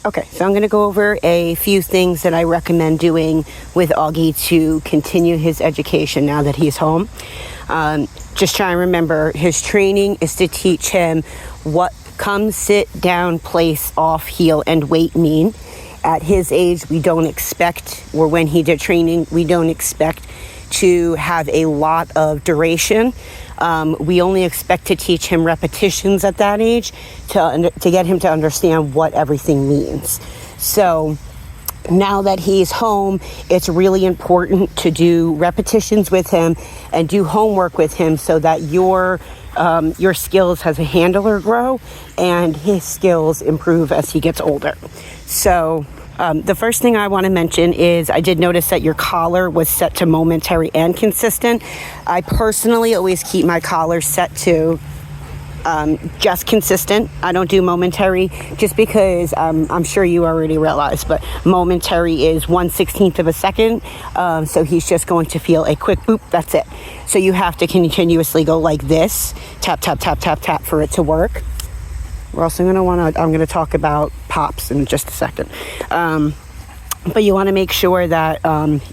Okay, so I'm going to go over a few things that I recommend doing with Augie to continue his education now that he's home. Just try and remember, his training is to teach him what come, sit, down, place, off, heel, and wait mean. At his age, we don't expect, or when he did training, we don't expect to have a lot of duration. We only expect to teach him repetitions at that age to get him to understand what everything means. So now that he's home, it's really important to do repetitions with him and do homework with him so that your skills as a handler grow and his skills improve as he gets older. So the first thing I want to mention is I did notice that your collar was set to momentary and consistent. I personally always keep my collar set to just consistent. I don't do momentary just because I'm sure you already realize, but momentary is 1/16 of a second. So he's just going to feel a quick boop. That's it. So you have to continuously go like this, tap, tap, tap, tap, tap for it to work. We're also I'm going to talk about pops in just a second. But you want to make sure that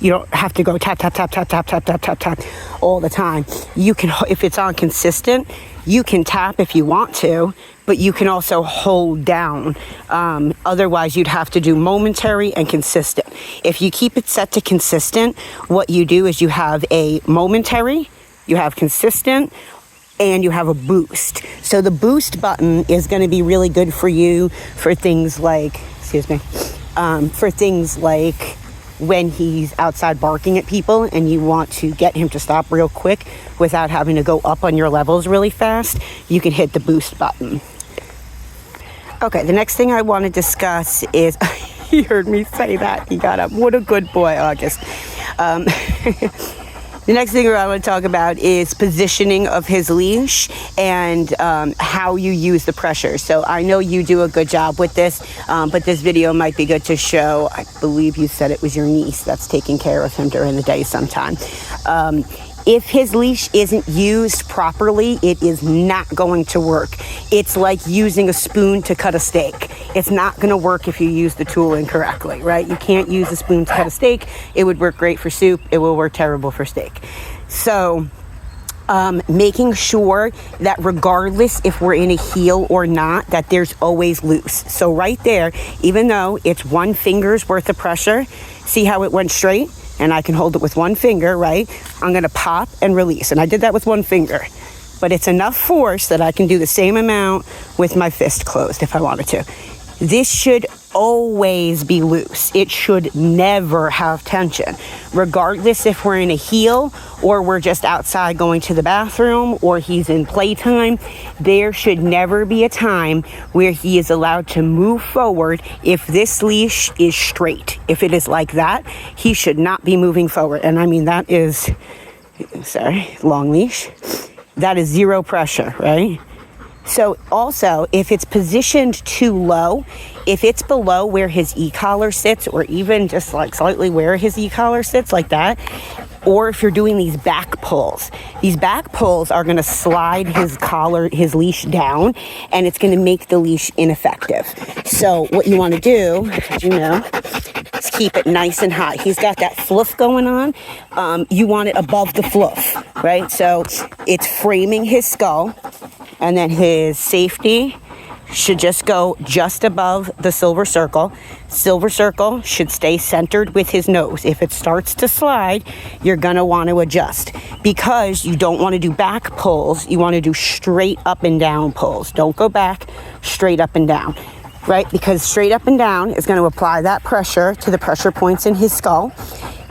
you don't have to go tap, tap, tap, tap, tap, tap, tap, tap, tap all the time. You can, if it's on consistent, you can tap if you want to, but you can also hold down. Otherwise, you'd have to do momentary and consistent. If you keep it set to consistent, what you do is you have a momentary, you have consistent, and you have a boost. So the boost button is going to be really good for you for things like, when he's outside barking at people and you want to get him to stop real quick without having to go up on your levels really fast, you can hit the boost button. Okay, the next thing I want to discuss is, he heard me say that, he got up. What a good boy, August. The next thing I want to talk about is positioning of his leash and how you use the pressure. So I know you do a good job with this, but this video might be good to show. I believe you said it was your niece that's taking care of him during the day sometime. If his leash isn't used properly, it is not going to work. It's like using a spoon to cut a steak. It's not going to work if you use the tool incorrectly, right? You can't use a spoon to cut a steak. It would work great for soup. It will work terrible for steak. So making sure that regardless if we're in a heel or not, that there's always loose. So right there, even though it's one finger's worth of pressure, see how it went straight? And I can hold it with one finger, right? I'm going to pop and release. And I did that with one finger. But it's enough force that I can do the same amount with my fist closed if I wanted to. This should always be loose. It should never have tension. Regardless if we're in a heel or we're just outside going to the bathroom or he's in playtime, there should never be a time where he is allowed to move forward if this leash is straight. If it is like that, he should not be moving forward. And I mean, that is, long leash. That is zero pressure, right? So also, if it's positioned too low, if it's below where his e-collar sits, or even just like slightly where his e-collar sits like that, or if you're doing these back pulls are going to slide his leash down, and it's going to make the leash ineffective. So what you want to do, is keep it nice and high. He's got that fluff going on. You want it above the fluff, right? So it's framing his skull. And then his safety should just go just above the silver circle. Silver circle should stay centered with his nose. If it starts to slide, you're going to want to adjust because you don't want to do back pulls. You want to do straight up and down pulls. Don't go back, straight up and down, right? Because straight up and down is going to apply that pressure to the pressure points in his skull.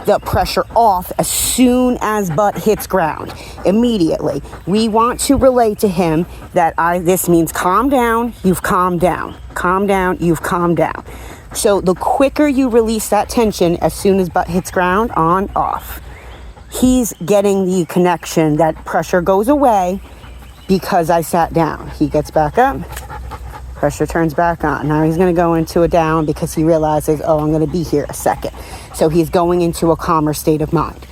The pressure off as soon as butt hits ground, immediately. We want to relay to him that this means calm down, you've calmed down. Calm down, you've calmed down. So the quicker you release that tension as soon as butt hits ground, on, off. He's getting the connection that pressure goes away because I sat down. He gets back up. Pressure turns back on. Now he's going to go into a down because he realizes, I'm going to be here a second. So he's going into a calmer state of mind.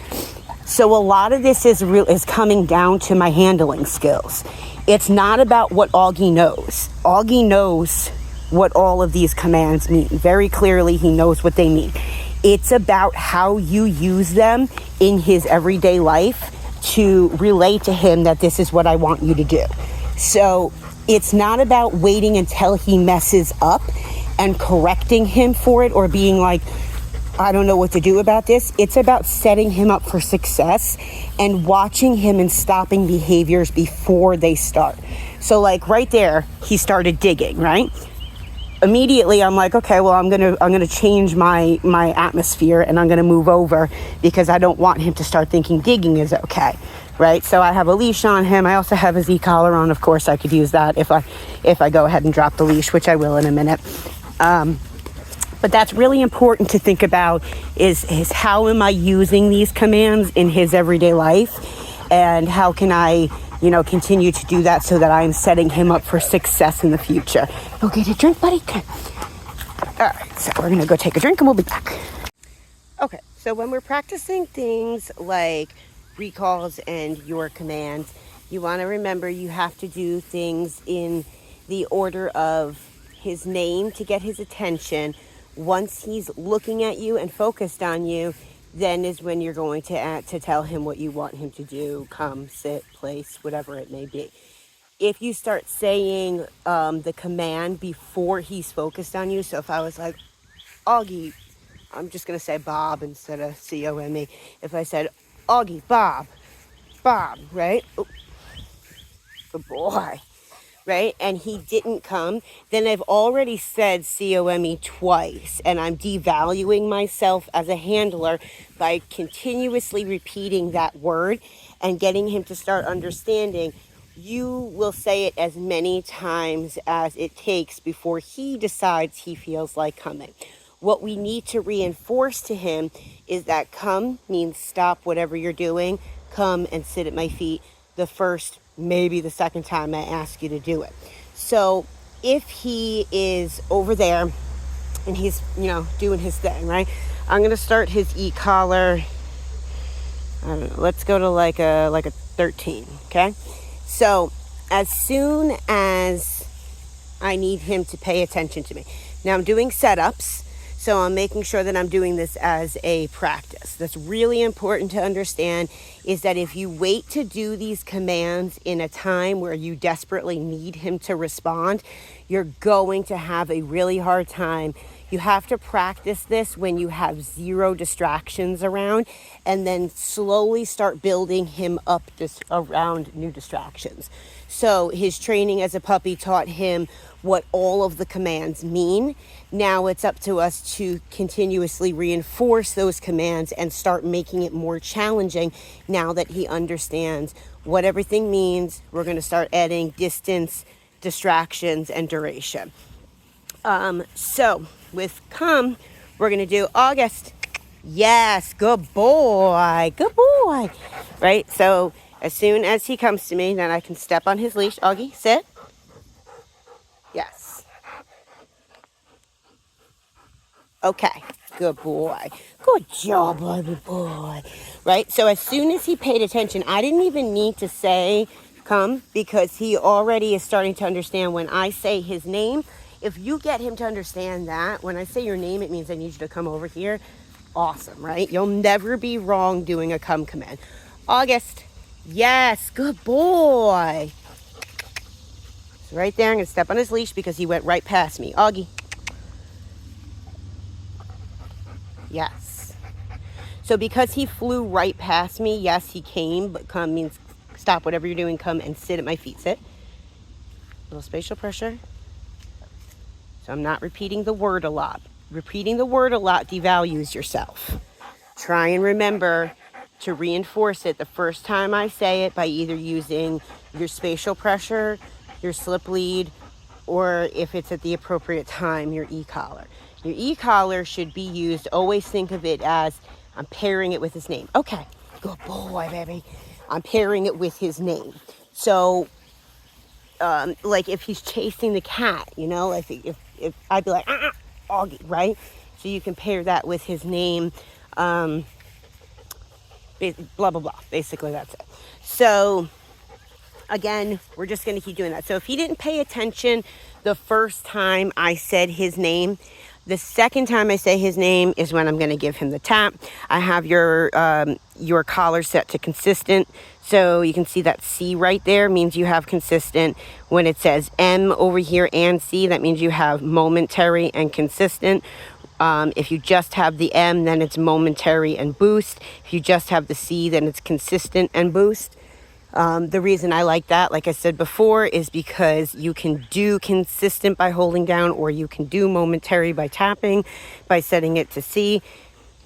So a lot of this is coming down to my handling skills. It's not about what Augie knows. Augie knows what all of these commands mean. Very clearly, he knows what they mean. It's about how you use them in his everyday life to relay to him that this is what I want you to do. So it's not about waiting until he messes up and correcting him for it or being like, I don't know what to do about this. It's about setting him up for success and watching him and stopping behaviors before they start. So like right there, he started digging, right? Immediately I'm like, okay, well, I'm gonna change my atmosphere and I'm gonna move over because I don't want him to start thinking digging is okay, right? So I have a leash on him. I also have his e-collar on. Of course, I could use that if I go ahead and drop the leash, which I will in a minute. But that's really important to think about is how am I using these commands in his everyday life, and how can I, continue to do that so that I'm setting him up for success in the future. Go get a drink, buddy. All right, so we're gonna go take a drink and we'll be back. Okay, so when we're practicing things like recalls and your commands, you want to remember you have to do things in the order of his name to get his attention. Once he's looking at you and focused on you, then is when you're going to tell him what you want him to do, come, sit, place, whatever it may be. If you start saying the command before he's focused on you, so if I was like, Augie, I'm just going to say Bob instead of C-O-M-E. If I said, Augie, Bob, right? Oh, good boy. Right? And he didn't come, then I've already said C-O-M-E twice, and I'm devaluing myself as a handler by continuously repeating that word and getting him to start understanding. You will say it as many times as it takes before he decides he feels like coming. What we need to reinforce to him is that come means stop whatever you're doing, come and sit at my feet the first, maybe the second time I ask you to do it. So if he is over there and he's, doing his thing, right? I'm going to start his e-collar. I don't know. Let's go to like a 13, okay? So as soon as I need him to pay attention to me. Now I'm doing setups. So I'm making sure that I'm doing this as a practice. That's really important to understand, is that if you wait to do these commands in a time where you desperately need him to respond, you're going to have a really hard time. You have to practice this when you have zero distractions around, and then slowly start building him up around new distractions. So his training as a puppy taught him what all of the commands mean. Now it's up to us to continuously reinforce those commands and start making it more challenging now that he understands what everything means. We're going to start adding distance, distractions, and duration. So with come, we're going to do August. Yes, good boy, right? So as soon as he comes to me, then I can step on his leash. Augie, sit. Yes. Okay, good boy. Good job, baby boy. Right? So as soon as he paid attention, I didn't even need to say come, because he already is starting to understand when I say his name. If you get him to understand that, when I say your name, it means I need you to come over here. Awesome, right? You'll never be wrong doing a come command. August. Yes, good boy. So right there, I'm going to step on his leash because he went right past me. Augie. Yes. So because he flew right past me, yes, he came, but come means stop whatever you're doing, come and sit at my feet. Sit. Little spatial pressure. So I'm not repeating the word a lot. Repeating the word a lot devalues yourself. Try and remember to reinforce it the first time I say it by either using your spatial pressure, your slip lead, or if it's at the appropriate time, your e-collar. Your e-collar should be used, always think of it as I'm pairing it with his name. Okay, good boy, baby. I'm pairing it with his name. So, like if he's chasing the cat, if I'd be like, Augie, right? So you can pair that with his name, blah, blah, blah. Basically, that's it. So again, we're just going to keep doing that. So if he didn't pay attention the first time I said his name, the second time I say his name is when I'm going to give him the tap. I have your collar set to consistent. So you can see that C right there means you have consistent. When it says M over here and C, that means you have momentary and consistent. If you just have the M, then it's momentary and boost. If you just have the C, then it's consistent and boost. The reason I like that, like I said before, is because you can do consistent by holding down, or you can do momentary by tapping, by setting it to C.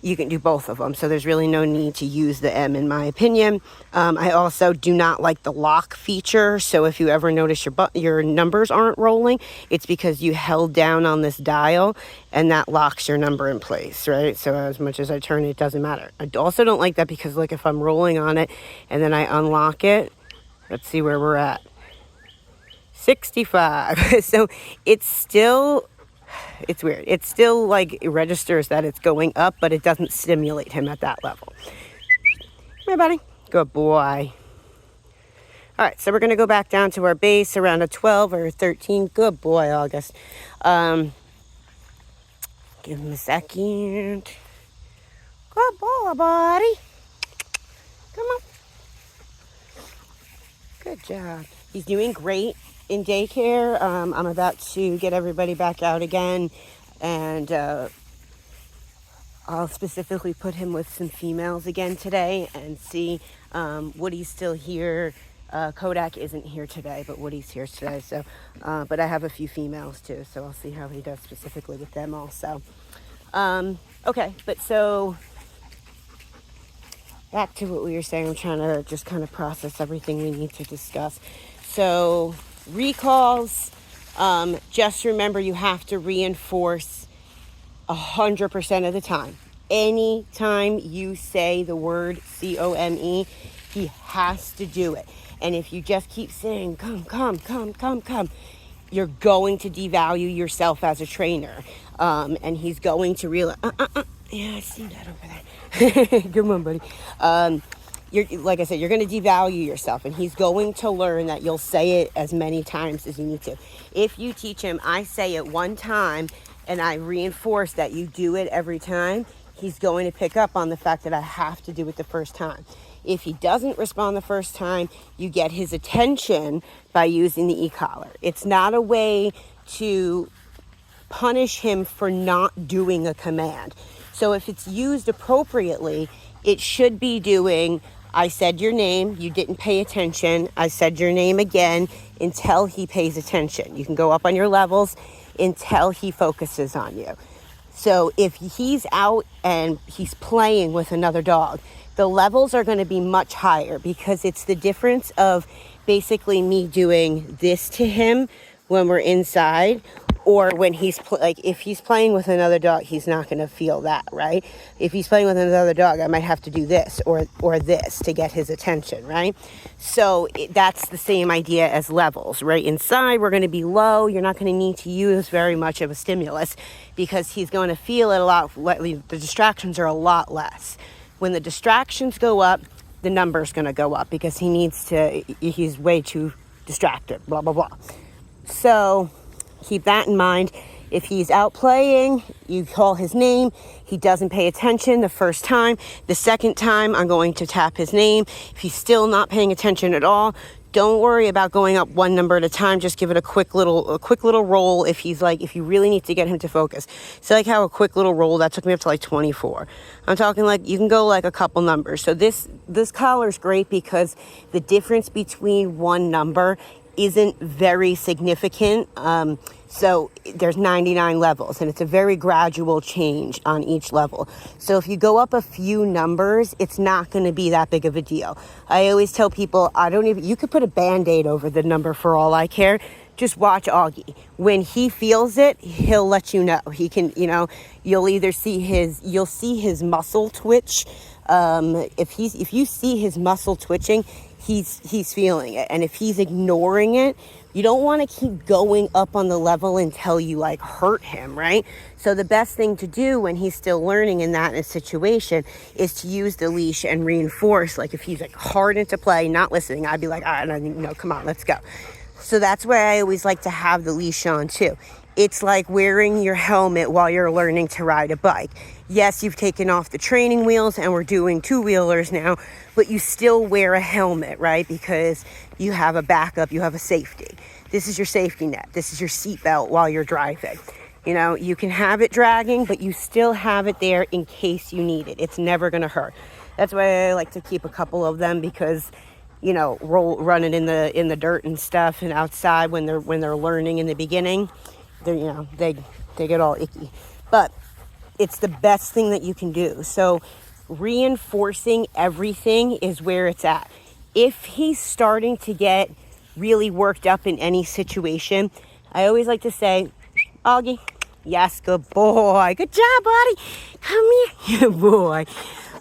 You can do both of them, so there's really no need to use the M in my opinion. I also do not like the lock feature, so if you ever notice your numbers aren't rolling, it's because you held down on this dial and that locks your number in place, right? So as much as I turn it, doesn't matter. I also don't like that because like if I'm rolling on it and then I unlock it, let's see where we're at. 65. So it's weird. It still like it registers that it's going up, but it doesn't stimulate him at that level. Come here, buddy. Good boy. All right, so we're going to go back down to our base around a 12 or a 13. Good boy, August. Give him a second. Good boy, buddy. Come on. Good job. He's doing great in daycare. I'm about to get everybody back out again, and I'll specifically put him with some females again today and see. Woody's still here. Kodak isn't here today, but Woody's here today. So, but I have a few females too, so I'll see how he does specifically with them also. Okay, but so back to what we were saying. I'm trying to just kind of process everything we need to discuss. So recalls, just remember you have to reinforce 100% of the time. Anytime you say the word COME, he has to do it. And if you just keep saying, come, you're going to devalue yourself as a trainer. And he's going to realize, yeah, I see that over there. Come on, buddy. Like I said, you're going to devalue yourself, and he's going to learn that you'll say it as many times as you need to. If you teach him, I say it one time, and I reinforce that you do it every time, he's going to pick up on the fact that I have to do it the first time. If he doesn't respond the first time, you get his attention by using the e-collar. It's not a way to punish him for not doing a command. So if it's used appropriately, it should be doing, I said your name, you didn't pay attention, I said your name again, until he pays attention. You can go up on your levels until he focuses on you. So if he's out and he's playing with another dog, the levels are going to be much higher, because it's the difference of basically me doing this to him when we're inside, or when he's if he's playing with another dog, he's not going to feel that, right? If he's playing with another dog, I might have to do this or this to get his attention, right? So that's the same idea as levels, right? Inside, we're going to be low. You're not going to need to use very much of a stimulus, because he's going to feel it a lot. The distractions are a lot less. When the distractions go up, the number's going to go up, because he's way too distracted, blah, blah, blah. So keep that in mind. If he's out playing, you call his name, he doesn't pay attention the first time. The second time, I'm going to tap his name. If he's still not paying attention at all, don't worry about going up one number at a time. Just give it a quick little roll if you really need to get him to focus. So like how a quick little roll, that took me up to like 24. I'm talking like you can go like a couple numbers. So this collar is great because the difference between one number isn't very significant. So there's 99 levels, and it's a very gradual change on each level. So if you go up a few numbers, it's not going to be that big of a deal. I always tell people, you could put a Band-Aid over the number for all I care. Just watch Augie. When he feels it, he'll let you know. He can, you'll see his muscle twitch. If you see his muscle twitching, he's feeling it. And if he's ignoring it, You don't want to keep going up on the level until you like hurt him, right? So the best thing to do when he's still learning in that situation is to use the leash and reinforce. Like if he's like hard into play, not listening, I'd be like, all right, no, come on, let's go. So that's why I always like to have the leash on too. It's like wearing your helmet while you're learning to ride a bike. Yes, you've taken off the training wheels and we're doing two-wheelers now, but you still wear a helmet, right? Because you have a backup, you have a safety. This is your safety net. This is your seatbelt while you're driving. You know, you can have it dragging, but you still have it there in case you need it. It's never going to hurt. That's why I like to keep a couple of them, because you know, running in the dirt and stuff and outside when they're learning in the beginning, they get all icky. But it's the best thing that you can do. So reinforcing everything is where it's at. If he's starting to get really worked up in any situation, I always like to say, Augie, yes, good boy, good job, buddy, come here, good boy.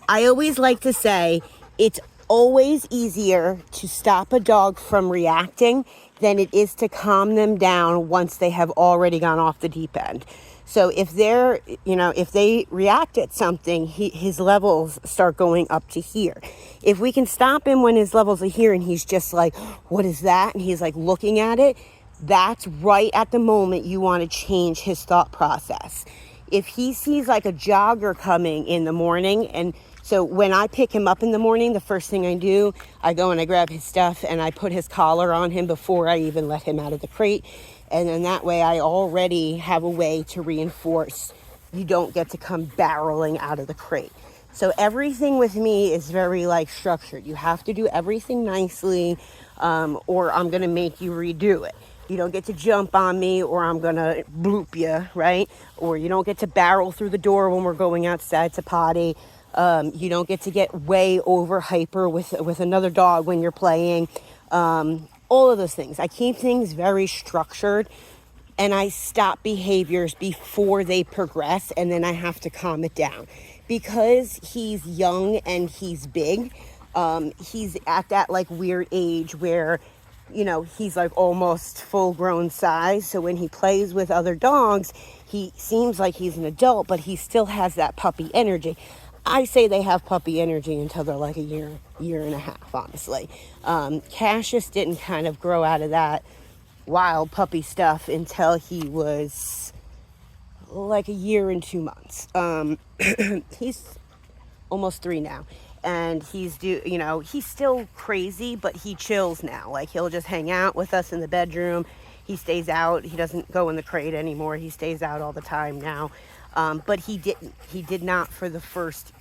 I always like to say it's always easier to stop a dog from reacting than it is to calm them down once they have already gone off the deep end. So if if they react at something, his levels start going up to here. If we can stop him when his levels are here and he's just like, what is that? And he's like looking at it, that's right at the moment you want to change his thought process. If he sees like a jogger coming in the morning, and so when I pick him up in the morning, the first thing I do, I go and I grab his stuff and I put his collar on him before I even let him out of the crate. And then that way I already have a way to reinforce you don't get to come barreling out of the crate. So everything with me is very like structured. You have to do everything nicely, or I'm going to make you redo it. You don't get to jump on me or I'm going to bloop you, right? Or you don't get to barrel through the door when we're going outside to potty. You don't get to get way over hyper with another dog when you're playing. All of those things. I keep things very structured and I stop behaviors before they progress, and then I have to calm it down. Because he's young and he's big, he's at that like weird age where, you know, he's like almost full grown size. So when he plays with other dogs, he seems like he's an adult, but he still has that puppy energy. I say they have puppy energy until they're like a year and a half, honestly. Cassius didn't kind of grow out of that wild puppy stuff until he was like a year and 2 months. He's almost 3 now. And he's still crazy, but he chills now. Like he'll just hang out with us in the bedroom. He stays out. He doesn't go in the crate anymore. He stays out all the time now. But he did not for the first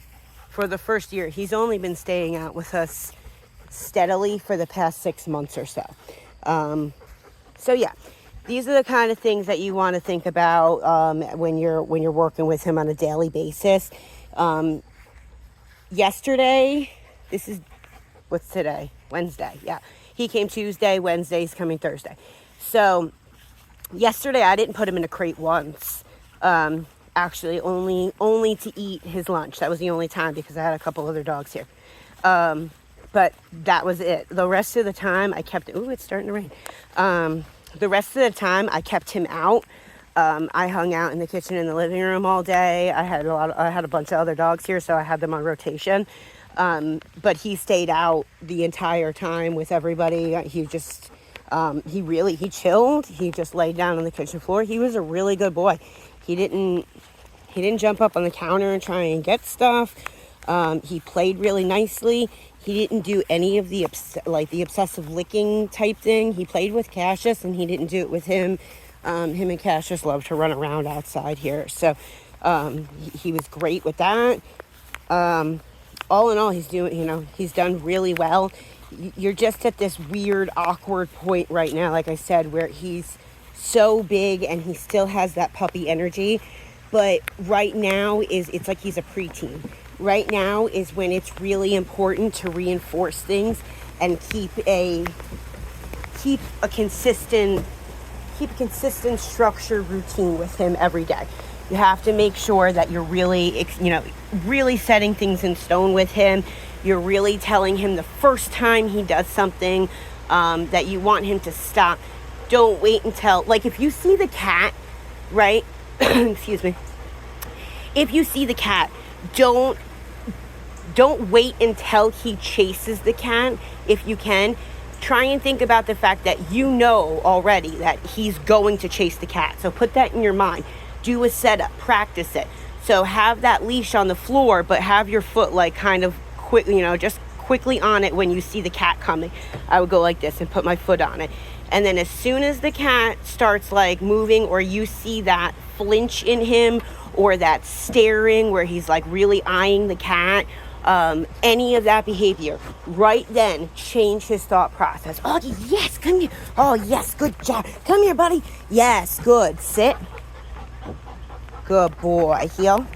year. He's only been staying out with us steadily for the past 6 months or so. So yeah, these are the kind of things that you want to think about when you're working with him on a daily basis. Yesterday, what's today? Wednesday. Yeah, he came Tuesday. Wednesday's coming Thursday. So yesterday I didn't put him in a crate once. Actually, only to eat his lunch. That was the only time because I had a couple other dogs here. But that was it. The rest of the time I kept, it's starting to rain. The rest of the time I kept him out. I hung out in the kitchen and the living room all day. I had a bunch of other dogs here, so I had them on rotation. But he stayed out the entire time with everybody. He just, he chilled. He just laid down on the kitchen floor. He was a really good boy. He didn't jump up on the counter and try and get stuff. He played really nicely. He didn't do any of the obsessive licking type thing. He played with Cassius and he didn't do it with him. Him and Cassius love to run around outside here. So he was great with that. All in all, he's done really well. You're just at this weird, awkward point right now, like I said, where he's so big and he still has that puppy energy. But right now it's like he's a preteen. Right now is when it's really important to reinforce things and keep a consistent structured routine with him every day. You have to make sure that you're really, really setting things in stone with him. You're really telling him the first time he does something that you want him to stop. don't wait until, like, if you see the cat, right? Excuse me. If you see the cat, don't wait until he chases the cat. If you can, try and think about the fact that you know already that he's going to chase the cat. So put that in your mind. Do a setup, practice it. So have that leash on the floor, but have your foot like kind of quick, just quickly on it when you see the cat coming. I would go like this and put my foot on it. And then as soon as the cat starts like moving, or you see that flinch in him, or that staring where he's like really eyeing the cat, any of that behavior, right then change his thought process. Augie, yes, come here. Oh, yes, good job. Come here, buddy. Yes, good. Sit. Good boy. Heel.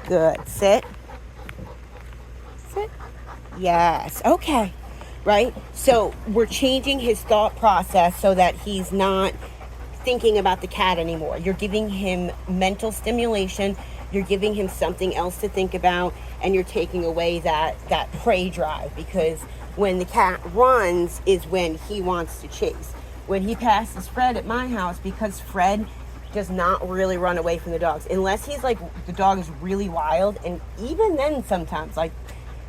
Good. Sit. Sit. Yes. Okay. Right? So we're changing his thought process so that he's not thinking about the cat anymore. You're giving him mental stimulation. You're giving him something else to think about, and you're taking away that prey drive, because when the cat runs is when he wants to chase. When he passes Fred at my house, because Fred does not really run away from the dogs unless he's like, the dog is really wild, and even then sometimes, like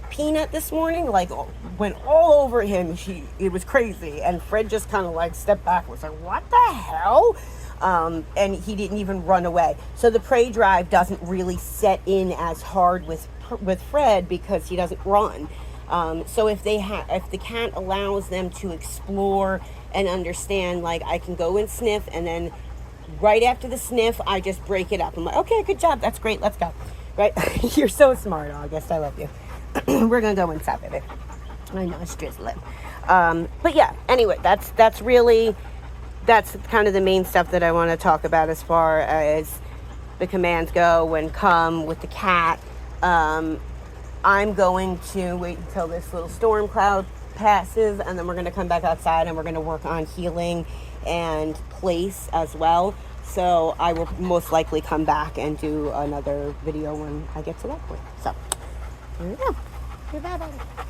Peanut this morning, like went all over him. It was crazy, and Fred just kind of like stepped back, was like, what the hell? And he didn't even run away. So the prey drive doesn't really set in as hard with Fred because he doesn't run. So if the cat allows them to explore and understand, like, I can go and sniff, and then right after the sniff, I just break it up. I'm like, okay, good job, that's great, let's go. Right? You're so smart, August. I love you. We're gonna go inside, baby. I know it's drizzling. But yeah, anyway, that's kind of the main stuff that I want to talk about as far as the commands go when come with the cat. I'm going to wait until this little storm cloud passes, and then we're going to come back outside and we're going to work on healing and place as well. So I will most likely come back and do another video when I get to that point. So, here we go. Bye-bye.